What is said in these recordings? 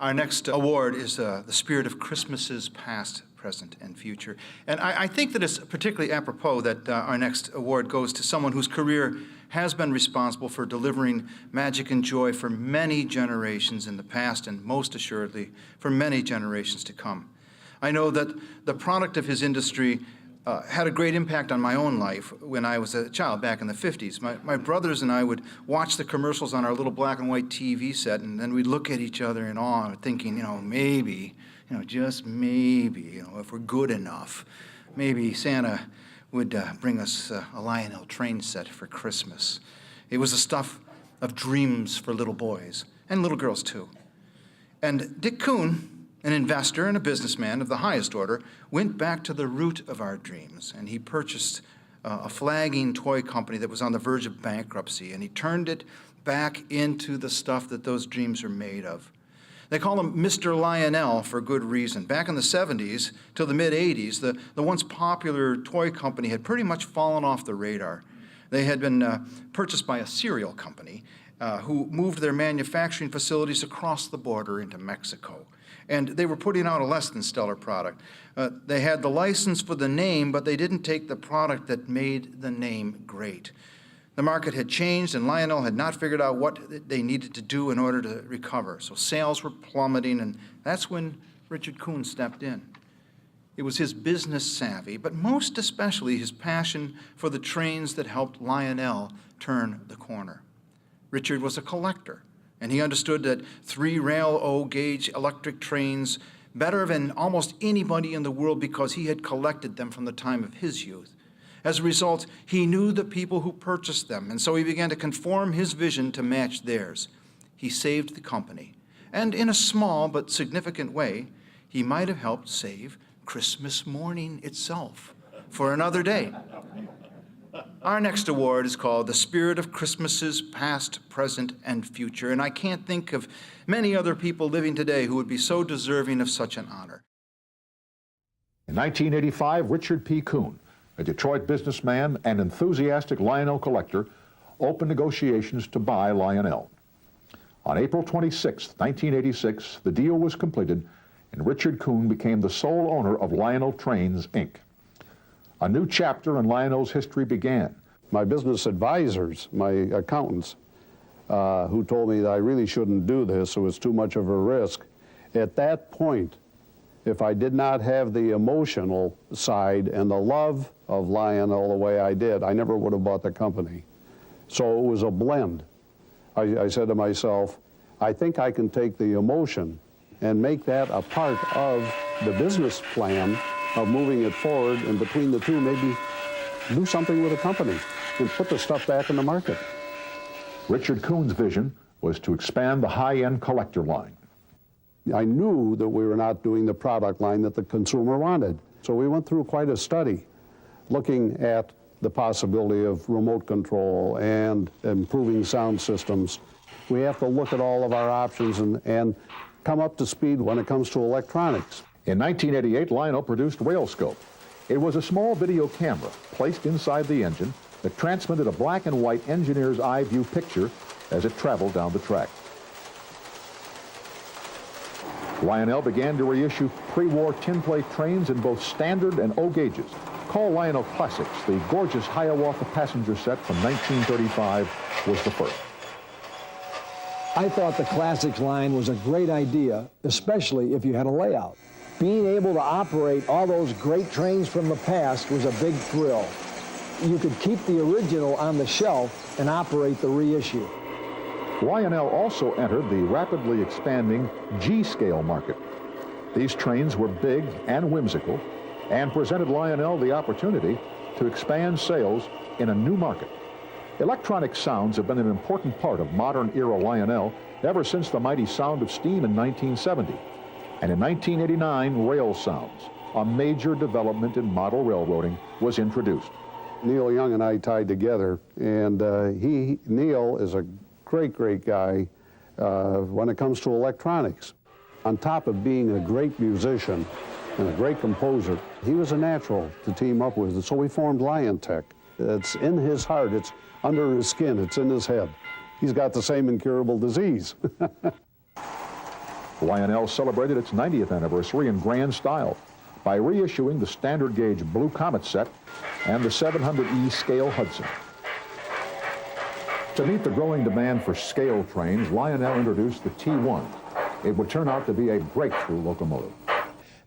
Our next award is the Spirit of Christmases Past, Present, and Future. And I think that it's particularly apropos that our next award goes to someone whose career has been responsible for delivering magic and joy for many generations in the past and most assuredly for many generations to come. I know that the product of his industry had a great impact on my own life when I was a child back in the 50s. My brothers and I would watch the commercials on our little black and white TV set, and then we'd look at each other in awe, thinking, maybe, just maybe, if we're good enough, maybe Santa would bring us a Lionel train set for Christmas. It was the stuff of dreams for little boys, and little girls too. And Dick KUGHN, an investor and a businessman of the highest order, went back to the root of our dreams, and he purchased a flagging toy company that was on the verge of bankruptcy, and he turned it back into the stuff that those dreams are made of. They call him Mr. Lionel for good reason. Back in the 70s till the mid-80s, the once popular toy company had pretty much fallen off the radar. They had been purchased by a cereal company who moved their manufacturing facilities across the border into Mexico. And they were putting out a less than stellar product. They had the license for the name, but they didn't take the product that made the name great. The market had changed, and Lionel had not figured out what they needed to do in order to recover. So sales were plummeting, and that's when Richard KUGHN stepped in. It was his business savvy, but most especially his passion for the trains that helped Lionel turn the corner. Richard was a collector, and he understood that 3 rail gauge electric trains better than almost anybody in the world because he had collected them from the time of his youth. As a result, he knew the people who purchased them, and so he began to conform his vision to match theirs. He saved the company, and in a small but significant way, he might have helped save Christmas morning itself for another day. Our next award is called The Spirit of Christmases Past, Present, and Future, and I can't think of many other people living today who would be so deserving of such an honor. In 1985, Richard P. KUGHN, a Detroit businessman and enthusiastic Lionel collector, opened negotiations to buy Lionel. On April 26, 1986, the deal was completed, and Richard KUGHN became the sole owner of Lionel Trains, Inc. A new chapter in Lionel's history began. My business advisors, my accountants, who told me that I really shouldn't do this, it was too much of a risk. At that point, if I did not have the emotional side and the love of Lionel the way I did, I never would have bought the company. So it was a blend. I said to myself, I think I can take the emotion and make that a part of the business plan of moving it forward, and between the two, maybe do something with the company and put the stuff back in the market. Richard KUGHN's vision was to expand the high-end collector line. I knew that we were not doing the product line that the consumer wanted. So we went through quite a study looking at the possibility of remote control and improving sound systems. We have to look at all of our options and come up to speed when it comes to electronics. In 1988, Lionel produced Railscope. It was a small video camera placed inside the engine that transmitted a black and white engineer's eye view picture as it traveled down the track. Lionel began to reissue pre-war tin plate trains in both standard and O gauges. Called Lionel Classics, the gorgeous Hiawatha passenger set from 1935 was the first. I thought the Classics line was a great idea, especially if you had a layout. Being able to operate all those great trains from the past was a big thrill. You could keep the original on the shelf and operate the reissue. Lionel also entered the rapidly expanding G-scale market. These trains were big and whimsical and presented Lionel the opportunity to expand sales in a new market. Electronic sounds have been an important part of modern-era Lionel ever since the mighty Sound of Steam in 1970. And in 1989, Rail Sounds, a major development in model railroading, was introduced. Neil Young and I tied together, and Neil is a great guy when it comes to electronics. On top of being a great musician and a great composer, he was a natural to team up with, and so we formed Liontech. It's in his heart, it's under his skin, it's in his head. He's got the same incurable disease. Lionel celebrated its 90th anniversary in grand style by reissuing the standard gauge Blue Comet set and the 700E scale Hudson. To meet the growing demand for scale trains, Lionel introduced the T1. It would turn out to be a breakthrough locomotive.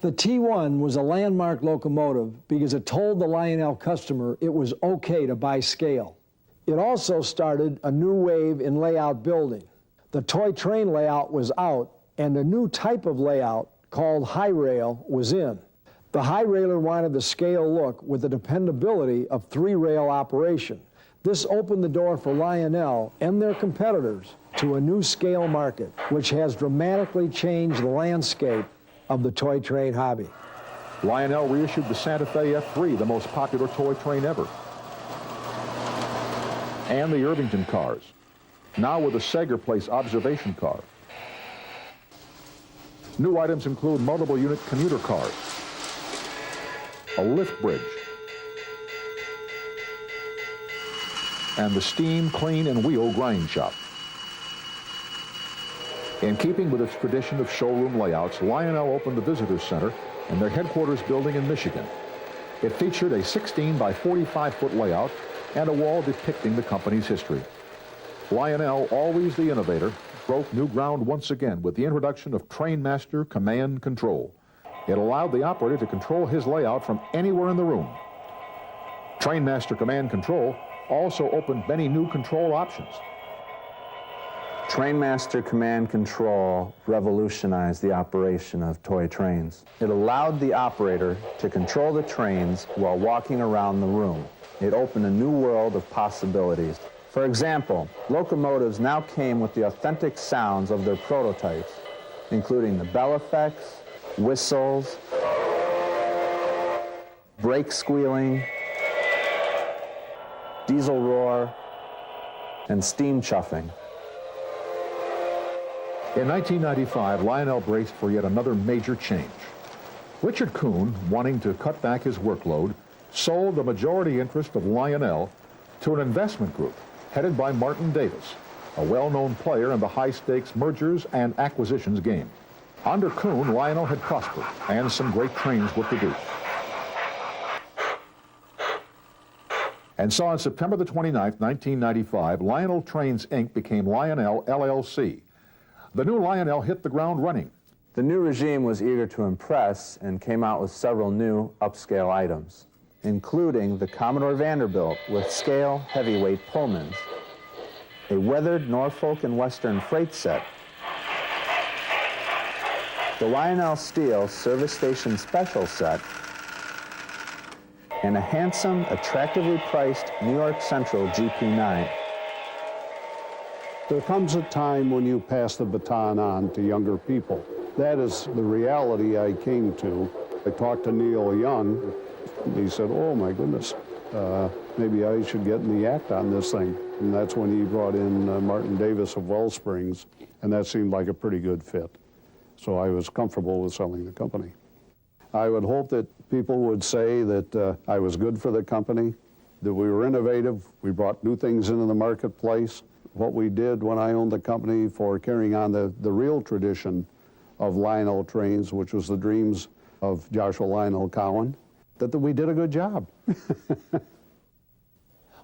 The T1 was a landmark locomotive because it told the Lionel customer it was okay to buy scale. It also started a new wave in layout building. The toy train layout was out, and a new type of layout called high rail was in. The high railer wanted the scale look with the dependability of three-rail operation. This opened the door for Lionel and their competitors to a new scale market, which has dramatically changed the landscape of the toy train hobby. Lionel reissued the Santa Fe F3, the most popular toy train ever, and the Irvington cars, now with a Sager Place observation car. New items include multiple unit commuter cars, a lift bridge, and the steam, clean, and wheel grind shop. In keeping with its tradition of showroom layouts, Lionel opened the Visitor Center in their headquarters building in Michigan. It featured a 16 by 45-foot layout and a wall depicting the company's history. Lionel, always the innovator, broke new ground once again with the introduction of Trainmaster Command Control. It allowed the operator to control his layout from anywhere in the room. Trainmaster Command Control also opened many new control options. Trainmaster Command Control revolutionized the operation of toy trains. It allowed the operator to control the trains while walking around the room. It opened a new world of possibilities. For example, locomotives now came with the authentic sounds of their prototypes, including the bell effects, whistles, brake squealing, diesel roar, and steam chuffing. In 1995, Lionel braced for yet another major change. Richard KUGHN, wanting to cut back his workload, sold the majority interest of Lionel to an investment group headed by Martin Davis, a well-known player in the high-stakes mergers and acquisitions game. Under KUGHN, Lionel had prospered, and some great trains were produced. And so on September the 29th, 1995, Lionel Trains, Inc. became Lionel LLC. The new Lionel hit the ground running. The new regime was eager to impress and came out with several new upscale items, including the Commodore Vanderbilt with scale heavyweight Pullmans, a weathered Norfolk and Western freight set, the Lionel Steel Service Station Special set, and a handsome, attractively priced New York Central GP9. There comes a time when you pass the baton on to younger people. That is the reality I came to. I talked to Neil Young. He said, oh my goodness, maybe I should get in the act on this thing. And that's when he brought in Martin Davis of Wellsprings, and that seemed like a pretty good fit. So I was comfortable with selling the company. I would hope that people would say that I was good for the company, that we were innovative, we brought new things into the marketplace. What we did when I owned the company for carrying on the real tradition of Lionel trains, which was the dreams of Joshua Lionel KUGHN, that we did a good job.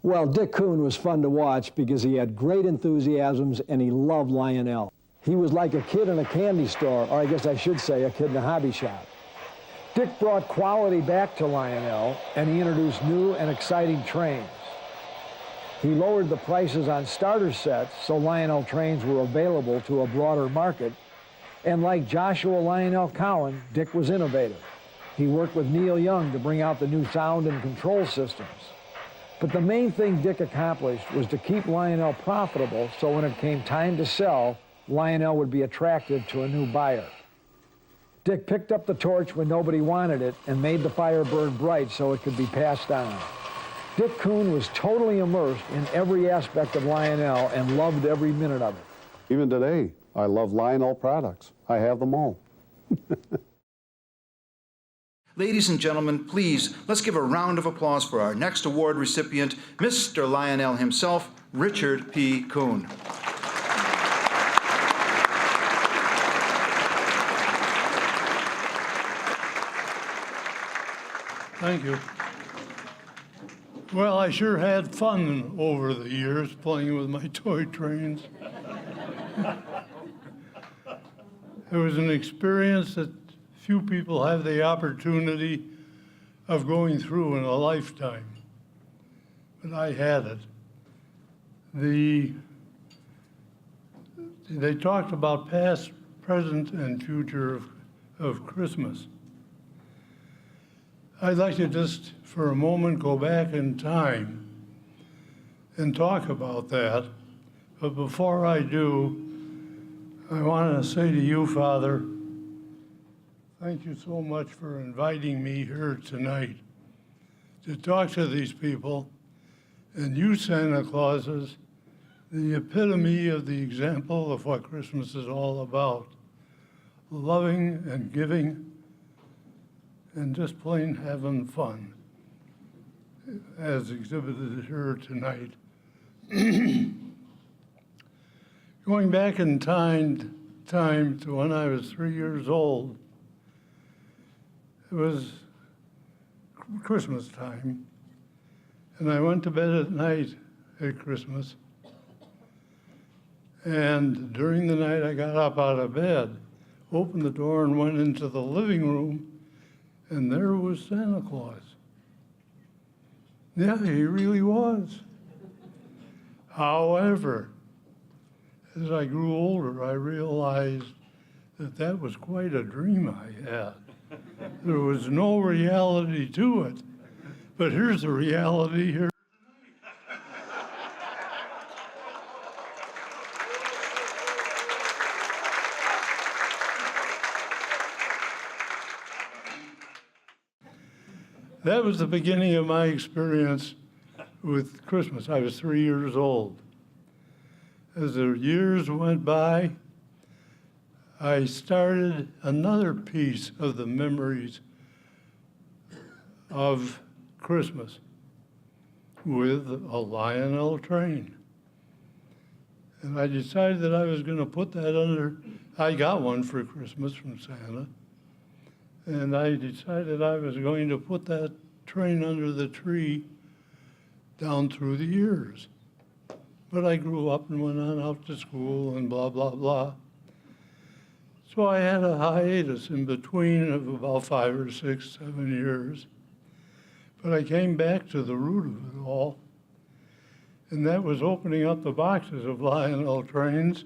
Well, Dick KUGHN was fun to watch because he had great enthusiasms and he loved Lionel. He was like a kid in a candy store, or I guess I should say a kid in a hobby shop. Dick brought quality back to Lionel and he introduced new and exciting trains. He lowered the prices on starter sets so Lionel trains were available to a broader market. And like Joshua Lionel KUGHN, Dick was innovative. He worked with Neil Young to bring out the new sound and control systems. But the main thing Dick accomplished was to keep Lionel profitable so when it came time to sell, Lionel would be attractive to a new buyer. Dick picked up the torch when nobody wanted it and made the fire burn bright so it could be passed on. Dick KUGHN was totally immersed in every aspect of Lionel and loved every minute of it. Even today, I love Lionel products. I have them all. Ladies and gentlemen, please, let's give a round of applause for our next award recipient, Mr. Lionel himself, Richard P. KUGHN. Thank you. Well, I sure had fun over the years playing with my toy trains. It was an experience that few people have the opportunity of going through in a lifetime, but I had it. They talked about past, present, and future of Christmas. I'd like to just, for a moment, go back in time and talk about that. But before I do, I want to say to you, Father, thank you so much for inviting me here tonight to talk to these people. And you, Santa Clauses, the epitome of the example of what Christmas is all about. Loving and giving and just plain having fun, as exhibited here tonight. Going back in time to when I was 3 years old, it was Christmas time, and I went to bed at night at Christmas. And during the night, I got up out of bed, opened the door, and went into the living room, and there was Santa Claus. Yeah, he really was. However, as I grew older, I realized that that was quite a dream I had. There was no reality to it. But here's the reality here. That was the beginning of my experience with Christmas. I was 3 years old. As the years went by, I started another piece of the memories of Christmas with a Lionel train. And I decided that I was going to put that under, I got one for Christmas from Santa. And I decided I was going to put that train under the tree down through the years. But I grew up and went on out to school and blah, blah, blah. So I had a hiatus in between of about 5 or 6, 7 years. But I came back to the root of it all, and that was opening up the boxes of Lionel trains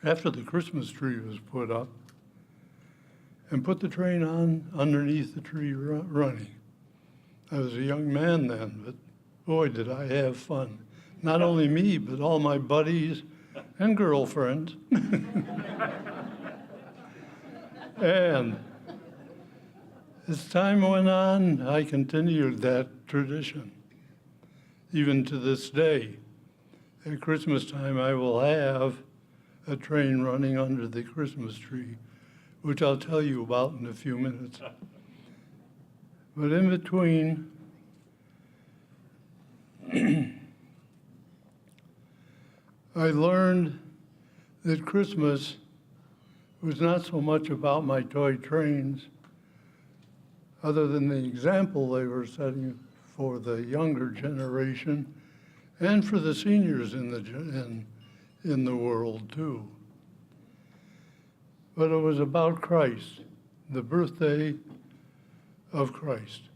after the Christmas tree was put up, and put the train on underneath the tree running. I was a young man then, but boy, did I have fun. Not only me, but all my buddies and girlfriends. And as time went on, I continued that tradition. Even to this day, at Christmas time, I will have a train running under the Christmas tree, which I'll tell you about in a few minutes. But in between, I learned that Christmas was not so much about my toy trains, other than the example they were setting for the younger generation and for the seniors in the world too. But it was about Christ, the birthday of Christ.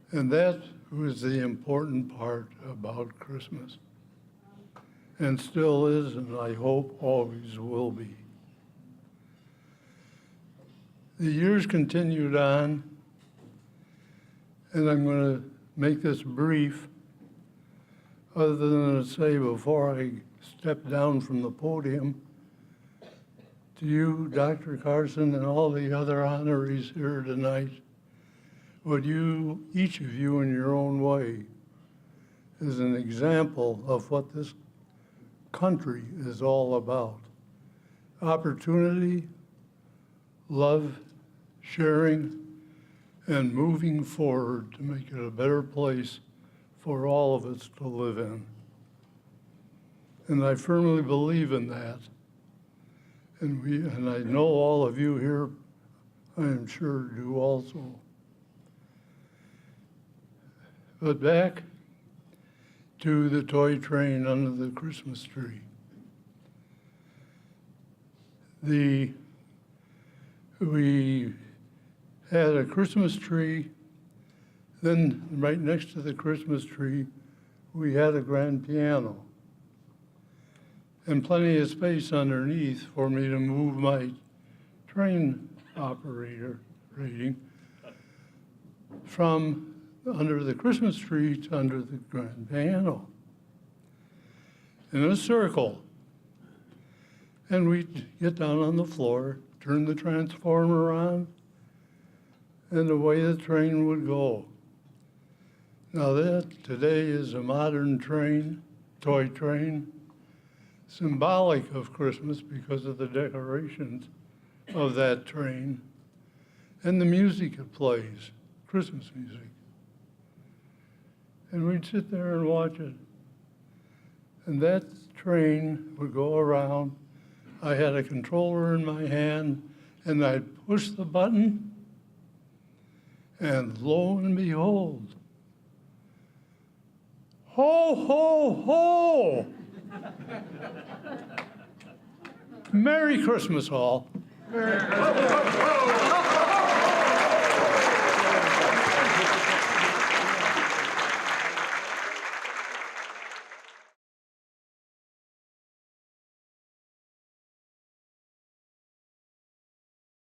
And that was the important part about Christmas, and still is, and I hope always will be. The years continued on, and I'm going to make this brief, other than to say before I step down from the podium, to you, Dr. Carson, and all the other honorees here tonight, what you, each of you in your own way, is an example of what this country is all about. Opportunity, love, sharing, and moving forward to make it a better place for all of us to live in. And I firmly believe in that. And I know all of you here I am sure do also. But back to the toy train under the Christmas tree. We had a Christmas tree, then right next to the Christmas tree, we had a grand piano and plenty of space underneath for me to move my train operator rating from under the Christmas tree to under the grand piano in a circle. And we'd get down on the floor, turn the transformer on, and away the train would go. Now that today is a modern train, toy train, symbolic of Christmas because of the decorations of that train and the music it plays, Christmas music. And we'd sit there and watch it. And that train would go around. I had a controller in my hand, and I'd push the button, and lo and behold, ho, ho, ho! Merry Christmas, all. Merry Christmas.